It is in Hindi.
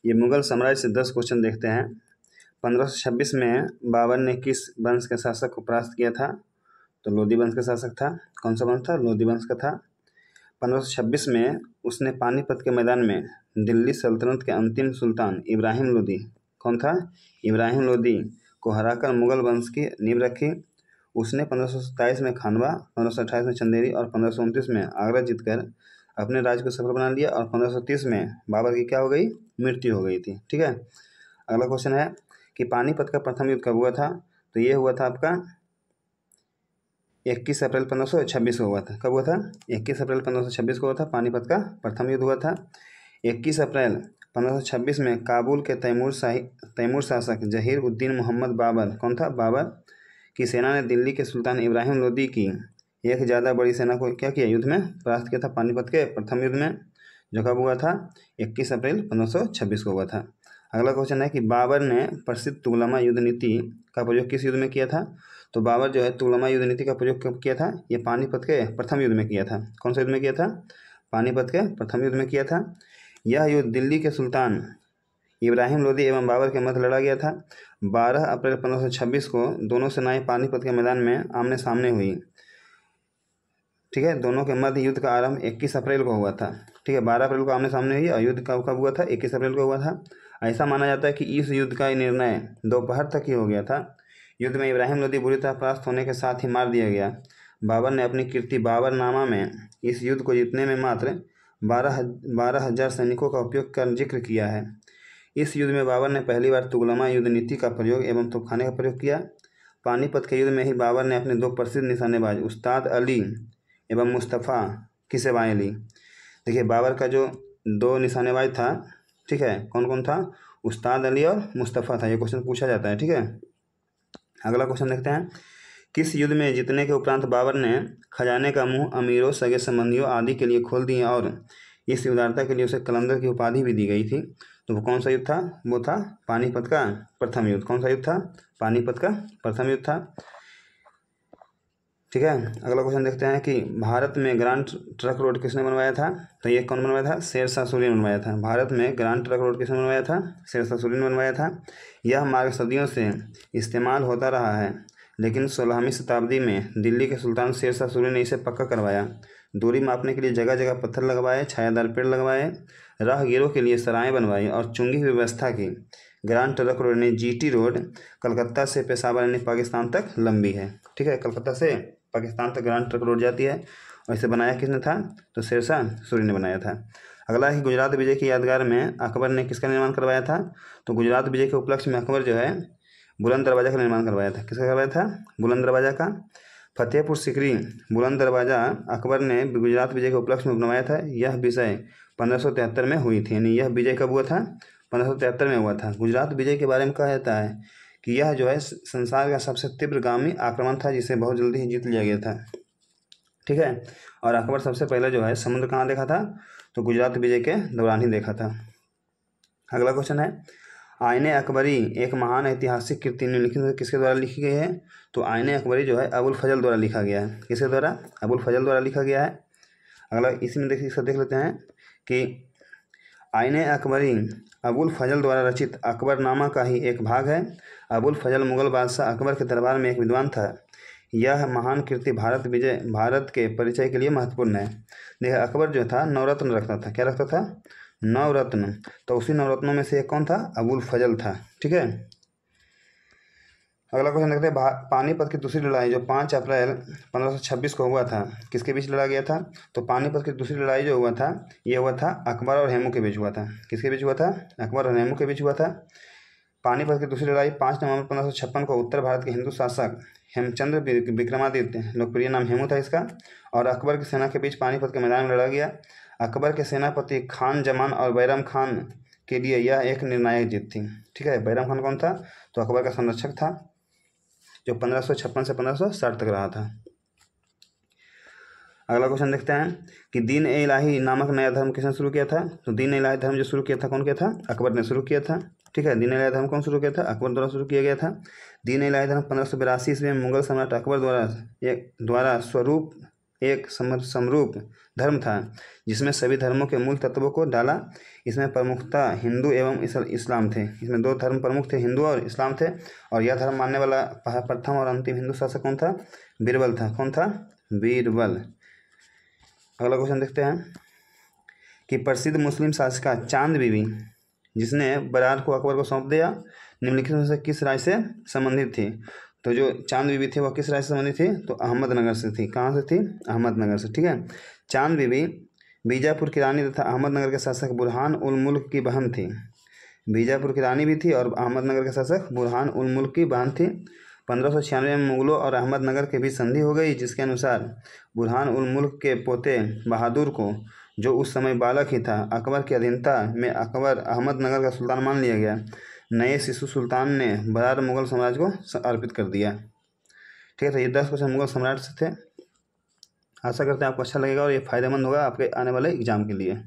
ये मुगल साम्राज्य से 10 क्वेश्चन देखते हैं। 1526 में बाबर ने किस वंश के शासक को परास्त किया था? तो लोधी वंश का शासक था। कौन सा वंश था? लोधी वंश का था। 1526 में उसने पानीपत के मैदान में दिल्ली सल्तनत के अंतिम सुल्तान इब्राहिम लोधी, कौन था? इब्राहिम लोधी को हराकर मुगल वंश की नींव रखी। उसने 1527 में खानवा, 1528 में चंदेरी और 1529 में आगरा जीतकर अपने राज्य को सफल बना लिया और 1530 में बाबर की क्या हो गई? मृत्यु हो गई थी। ठीक है। अगला क्वेश्चन है कि पानीपत का प्रथम युद्ध कब हुआ था? तो ये हुआ था आपका 21 अप्रैल 1526 को हुआ था। कब हुआ था? 21 अप्रैल 1526 को हुआ था। पानीपत का प्रथम युद्ध हुआ था। 21 अप्रैल 1526 में काबुल के तैमूर शासक जहीर उद्दीन मोहम्मद बाबर, कौन था? बाबर की सेना ने दिल्ली के सुल्तान इब्राहिम लोदी की एक ज़्यादा बड़ी सेना को क्या किया? युद्ध में परास्त किया था। पानीपत के प्रथम युद्ध में, जो कब हुआ था? 21 अप्रैल 1526 को हुआ था। अगला क्वेश्चन है कि बाबर ने प्रसिद्ध तुगलमा युद्ध नीति का प्रयोग किस युद्ध में किया था? तो बाबर जो है तुगलमा युद्ध नीति का प्रयोग कब किया था? ये पानीपत के प्रथम युद्ध में किया था। कौन सा युद्ध में किया था? पानीपत के प्रथम युद्ध में किया था। यह युद्ध दिल्ली के सुल्तान इब्राहिम लोदी एवं बाबर के मध्य लड़ा गया था। 12 अप्रैल 1526 को दोनों सेनाएं पानीपत के मैदान में आमने सामने हुई। ठीक है। दोनों के मध्य युद्ध का आरंभ 21 अप्रैल को हुआ था। ठीक है। 12 अप्रैल को आमने सामने हुई और युद्ध कब हुआ था? 21 अप्रैल को हुआ था। ऐसा माना जाता है कि इस युद्ध का निर्णय दोपहर तक ही हो गया था। युद्ध में इब्राहिम लोदी बुरी तरह परास्त होने के साथ ही मार दिया गया। बाबर ने अपनी कीर्ति बाबरनामा में इस युद्ध को जीतने में मात्र 12,000 सैनिकों का उपयोग कर जिक्र किया है। इस युद्ध में बाबर ने पहली बार तुगलमा युद्ध नीति का प्रयोग एवं तोपखाने का प्रयोग किया। पानीपत के युद्ध में ही बाबर ने अपने 2 प्रसिद्ध निशानेबाज उस्ताद अली एवं मुस्तफ़ा की सेवाएं ली। देखिए बाबर का जो 2 निशानेबाज था, ठीक है, कौन कौन था? उस्ताद अली और मुस्तफ़ा था। ये क्वेश्चन पूछा जाता है। ठीक है। अगला क्वेश्चन देखते हैं। किस युद्ध में जीतने के उपरांत बाबर ने खजाने का मुंह अमीरों, सगे संबंधियों आदि के लिए खोल दिया और इस उदारता के लिए उसे कलंदर की उपाधि भी दी गई थी? तो वो कौन सा युद्ध था? वो था पानीपत का प्रथम युद्ध। कौन सा युद्ध था? पानीपत का प्रथम युद्ध था। ठीक है। अगला क्वेश्चन देखते हैं कि भारत में ग्रांड ट्रंक रोड किसने बनवाया था? तो ये कौन बनवाया था? शेरशाह सूरी ने बनवाया था। भारत में ग्रांड ट्रंक रोड किसने बनवाया था? शेरशाह सूरी ने बनवाया था। यह मार्ग सदियों से इस्तेमाल होता रहा है, लेकिन 16वीं शताब्दी में दिल्ली के सुल्तान शेरशाह सूरी ने इसे पक्का करवाया। दूरी मापने के लिए जगह जगह पत्थर लगवाए, छायादार पेड़ लगवाए, राहगीरों के लिए सराएं बनवाई और चुंगी की व्यवस्था की। ग्रांड ट्रंक रोड ने जीटी रोड कलकत्ता से पेशावर यानी पाकिस्तान तक लंबी है। ठीक है। कलकत्ता से पाकिस्तान तक ग्रांड ट्रंक रोड जाती है और इसे बनाया किसने था? तो शेरशाह सूरी ने बनाया था। अगला है गुजरात विजय की यादगार में अकबर ने किसका निर्माण करवाया था? तो गुजरात विजय के उपलक्ष्य में अकबर जो है बुलंद दरवाज़ा का निर्माण करवाया था। किसका करवाया था? बुलंद दरवाज़ा का। फतेहपुर सिकरी बुलंद दरवाज़ा अकबर ने गुजरात विजय के उपलक्ष्य में बनवाया था। यह विजय 1573 में हुई थी। यानी यह विजय कब हुआ था? 1573 में हुआ था। गुजरात विजय के बारे में कहा जाता है कि यह जो है संसार का सबसे तीव्रगामी आक्रमण था, जिसे बहुत जल्दी ही जीत लिया गया था। ठीक है। और अकबर सबसे पहले जो है समुद्र कहाँ देखा था? तो गुजरात विजय के दौरान ही देखा था। अगला क्वेश्चन है आईने अकबरी एक महान ऐतिहासिक कृति निम्नलिखित किसके द्वारा लिखी गई है? तो आईने अकबरी जो है अबुल फजल द्वारा लिखा गया है। किसके द्वारा? अबुल फजल द्वारा लिखा गया है। अगला इसी में देख लेते हैं कि आईने अकबरी अबुल फजल द्वारा रचित अकबरनामा का ही एक भाग है। अबुल फजल मुगल बादशाह अकबर के दरबार में एक विद्वान था। यह महान कृति भारत के परिचय के लिए महत्वपूर्ण है। देखिए अकबर जो था नवरत्न रखता था। क्या रखता था? नवरत्न। तो उसी नवरत्नों में से एक कौन था? अबुल फजल था। ठीक है। अगला क्वेश्चन देखते हैं पानीपत की दूसरी लड़ाई जो 5 अप्रैल 1526 को हुआ था, किसके बीच लड़ा गया था? तो पानीपत की दूसरी लड़ाई जो हुआ था ये हुआ था अकबर और हेमू के बीच हुआ था। किसके बीच हुआ था? अकबर और हेमू के बीच हुआ था। पानीपत की दूसरी लड़ाई 5 नवंबर 1556 को उत्तर भारत के हिंदू शासक हेमचंद्र विक्रमादित्य, लोकप्रिय नाम हेमू था इसका, और अकबर की सेना के बीच पानीपत के मैदान में लड़ा गया। अकबर के सेनापति खान जमान और बैरम खान के लिए यह एक निर्णायक जीत थी। ठीक है। बैरम खान कौन था? तो अकबर का संरक्षक था, जो 1556 से 1560 तक रहा था। अगला क्वेश्चन देखते हैं कि दीन ए इलाही नामक नया धर्म किसने शुरू किया था? तो दीन ए इलाही धर्म जो शुरू किया था कौन किया था? अकबर ने शुरू किया था। ठीक है। दीन ए इलाही धर्म कौन शुरू किया था? अकबर द्वारा शुरू किया गया था। दीन ए इलाही धर्म 1582 ईस्वी में मुगल सम्राट अकबर द्वारा स्वरूप एक समरूप धर्म था जिसमें सभी धर्मों के मूल तत्वों को डाला। इसमें प्रमुखता हिंदू एवं इस्लाम थे। इसमें दो धर्म प्रमुख थे, हिंदू और इस्लाम थे। और यह धर्म मानने वाला प्रथम और अंतिम हिंदू शासक कौन था? बीरबल था। कौन था? बीरबल। अगला क्वेश्चन देखते हैं कि प्रसिद्ध मुस्लिम शासिका चांद बीबी जिसने बरार को अकबर को सौंप दिया, निम्नलिखित में से किस राज्य से संबंधित थी? तो जो चांद बीबी थी वह किस राज्य से संबंधित थी? तो अहमदनगर से थी। कहाँ से थी? अहमदनगर से। ठीक है। चांद बीबी बीजापुर की रानी तथा अहमदनगर के शासक बुरहान उल मुल्क की बहन थी। बीजापुर की रानी भी थी और अहमदनगर के शासक बुरहान उल मुल्क की बहन थी। 1596 में मुगलों और अहमदनगर के बीच संधि हो गई, जिसके अनुसार बुरहान उल मुल्क के पोते बहादुर को, जो उस समय बालक ही था, अकबर की अधीनता में अकबर अहमदनगर का सुल्तान मान लिया गया। नए शिशु सुल्तान ने बरार मुगल साम्राज्य को अर्पित कर दिया। ठीक है। तो ये 10 क्वेश्चन मुगल सम्राट से थे। आशा करते हैं आपको अच्छा लगेगा और ये फायदेमंद होगा आपके आने वाले एग्जाम के लिए।